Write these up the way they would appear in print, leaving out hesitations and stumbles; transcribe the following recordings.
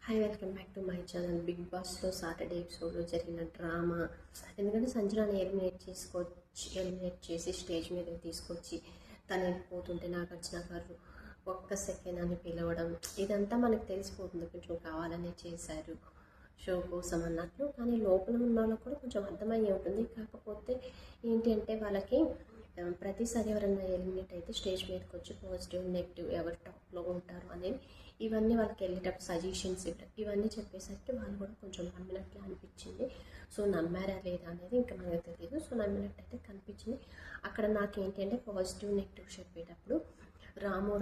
Hi welcome back to my channel. Big బాస్లో Saturday ఎపిసోడ్లో జరిగిన డ్రామా. ఎందుకంటే సంజనాని ఎలిమినేట్ చేసి స్టేజ్ మీదకి తీసుకొచ్చి తను వెళ్ళిపోతుంటే నాగార్జున గారు ఒక్క సెకండ్ అని పిలవడం, ఇదంతా మనకు తెలిసిపోతుంది. కొంచెం కావాలనే చేశారు షో కోసం అన్నట్లు. కానీ లోపల ఉన్న వాళ్ళకు కూడా కొంచెం అర్థమయ్యే ఉంటుంది. కాకపోతే ఏంటి అంటే వాళ్ళకి ప్రతిసారి ఎవరైనా ఎలిమినేట్ అయితే స్టేజ్ మీదకి వచ్చి పాజిటివ్ నెగిటివ్ ఎవరు టాప్లో ఉంటారు అనేది ఇవన్నీ వాళ్ళకి వెళ్ళేటప్పుడు సజెషన్స్ ఇవన్నీ చెప్పేసరికి వాళ్ళు కూడా కొంచెం నమ్మినట్లు అనిపించింది. సో నమ్మారా లేదా అనేది ఇంకా మనకు తెలియదు. సో నమ్మినట్టు అయితే కనిపించింది. అక్కడ నాకేంటి అంటే పాజిటివ్ నెగిటివ్ చెప్పేటప్పుడు రాము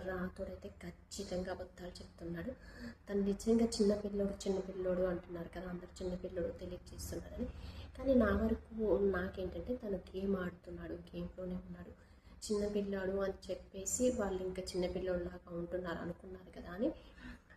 రాథోడైతే ఖచ్చితంగా అబద్ధాలు చెప్తున్నాడు. తను నిజంగా చిన్నపిల్లోడు అంటున్నారు కదా, అందరు చిన్నపిల్లోడు తెలియజేస్తున్నారని. కానీ నా వరకు నాకేంటంటే తను గేమ్ ఆడుతున్నాడు, గేమ్లోనే ఉన్నాడు. చిన్నపిల్లాడు అని చెప్పేసి వాళ్ళు ఇంకా చిన్నపిల్లోడిలాగా ఉంటున్నారు అనుకున్నారు కదా అని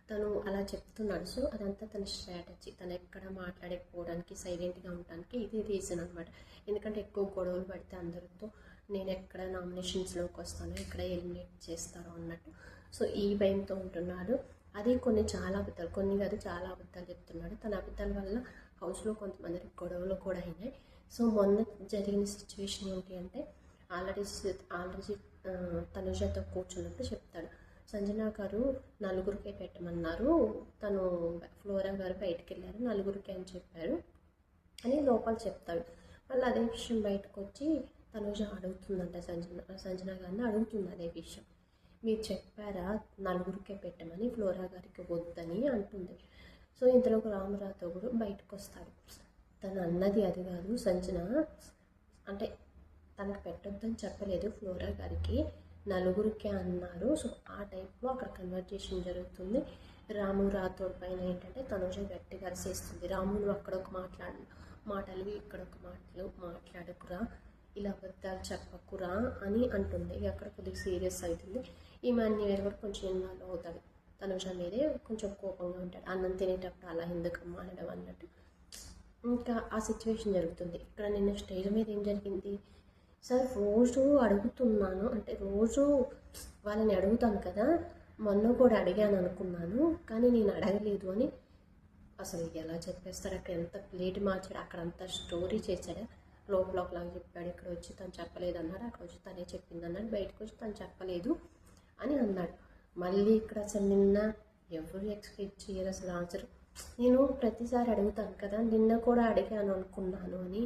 తను అలా చెప్తున్నాడు. సో అదంతా తన స్ట్రాటజీ. తను ఎక్కడ మాట్లాడకపోవడానికి, సైలెంట్గా ఉండడానికి ఇది రీజన్ అనమాట. ఎందుకంటే ఎక్కువ గొడవలు పడితే అందరితో నేను ఎక్కడ నామినేషన్స్లోకి వస్తానో, ఎక్కడ ఎలిమినేట్ చేస్తారో అన్నట్టు. సో ఈ భయంతో ఉంటున్నాడు. అది చాలా అబద్ధాలు చెప్తున్నాడు. తన అబద్ధాల వల్ల హౌస్లో కొంతమంది గొడవలు కూడా అయినాయి. సో మొన్న జరిగిన సిచ్యువేషన్ ఏంటి అంటే ఆల్రెడీ తనుజతో కూర్చున్నప్పుడు చెప్తాడు, సంజన గారు నలుగురికే పెట్టమన్నారు, తను ఫ్లోరా గారు బయటకు వెళ్ళారు, నలుగురికి అని చెప్పారు అని లోపల చెప్తాడు. మళ్ళీ అదే విషయం బయటకు వచ్చి తనుజ అడుగుతుందంట, సంజన గారిని అడుగుతుంది అదే విషయం. మీరు చెప్పారా నలుగురికే పెట్టమని, ఫ్లోరా గారికి వద్దని అంటుంది. సో ఇంతలోకి రామరాతో కూడా బయటకు వస్తాడు. తను అన్నది అది కాదు, సంజన అంటే తనకు పెట్టొద్దని చెప్పలేదు, ఫ్లోరా గారికి నలుగురికి అన్నారు. సో ఆ టైప్లో అక్కడ కన్వర్జేషన్ జరుగుతుంది. రాము రాథోడ్ పైన ఏంటంటే తనుజ గట్టిగా అరిసేస్తుంది, రాము నువ్వు అక్కడొక మాటలు ఇక్కడొక మాటలు మాట్లాడకురా, ఇలా అబద్ధాలు చెప్పకురా అని అంటుంది. అక్కడ కొద్దిగా సీరియస్ అవుతుంది. ఈమె అన్ని వేరు కూడా కొంచెం ఇన్వాల్వ్ అవుతాడు. తనుజ మీదే కొంచెం కోపంగా ఉంటాడు. అన్నం తినేటప్పుడు అలా ఎందుకమ్మా అనడం అన్నట్టు ఇంకా ఆ సిచ్యువేషన్ జరుగుతుంది. ఇక్కడ నిన్న స్టేజ్ మీద ఏం జరిగింది సార్, రోజు అడుగుతున్నాను అంటే రోజు వాళ్ళని అడుగుతాను కదా, మొన్న కూడా అడిగాను అనుకున్నాను కానీ నేను అడగలేదు అని అసలు ఎలా చెప్పేస్తారు. అక్కడ ఎంత ప్లేట్ మార్చాడు, అక్కడ అంత స్టోరీ చేశాడు. లోపలలాగా చెప్పాడు, ఇక్కడ వచ్చి తను చెప్పలేదు అన్నాడు, అక్కడ వచ్చి తనే చెప్పింది అన్నాడు, బయటకు వచ్చి తను చెప్పలేదు అని అన్నాడు. మళ్ళీ ఇక్కడ అసలు నిన్న ఎవరు ఎక్స్పెక్ట్ చేయరు అసలు ఆన్సర్. నేను ప్రతిసారి అడుగుతాను కదా, నిన్న కూడా అడిగాను అనుకున్నాను అని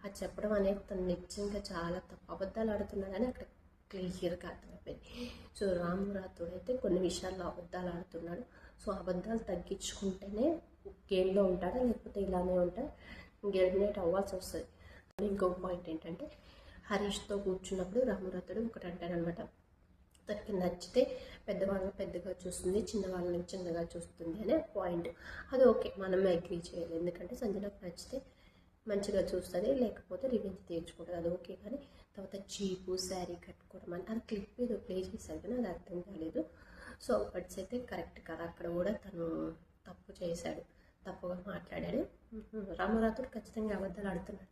అది చెప్పడం అనేది తను నిజంగా చాలా తప్పు, అబద్ధాలు ఆడుతున్నాడని అక్కడ క్లియర్గా అర్థమైపోయింది. సో రాము రాథోడ్ అయితే కొన్ని విషయాల్లో అబద్ధాలు ఆడుతున్నాడు. సో అబద్ధాలు తగ్గించుకుంటేనే గేమ్లో ఉంటాడు, లేకపోతే ఇలానే ఉంటాడు, ఎలిమినేట్ అవ్వాల్సి వస్తుంది. ఇంకొక పాయింట్ ఏంటంటే హరీష్తో కూర్చున్నప్పుడు రాము రాథోడ్ ఒకటి అంటారనమాట, తనకి నచ్చితే పెద్దవాళ్ళని పెద్దగా చూస్తుంది, చిన్నవాళ్ళని చిన్నగా చూస్తుంది అనే పాయింట్. అది ఓకే, మనం అగ్రీ చేయాలి. ఎందుకంటే సంజనకు నచ్చితే మంచిగా చూస్తుంది, లేకపోతే రివెంజ్ తీర్చుకుంటుంది, అది ఓకే. కానీ తర్వాత చీపు శారీ కట్టుకోవడం అని అది క్లిప్ ఏదో ప్లే చేశారు కానీ అది అర్థం కాలేదు. సో వర్డ్స్ అయితే కరెక్ట్ కదా, అక్కడ కూడా తను తప్పు చేశాడు, తప్పుగా మాట్లాడాడు. రాము రాథోడ్ ఖచ్చితంగా అబద్ధాలు ఆడుతున్నాడు.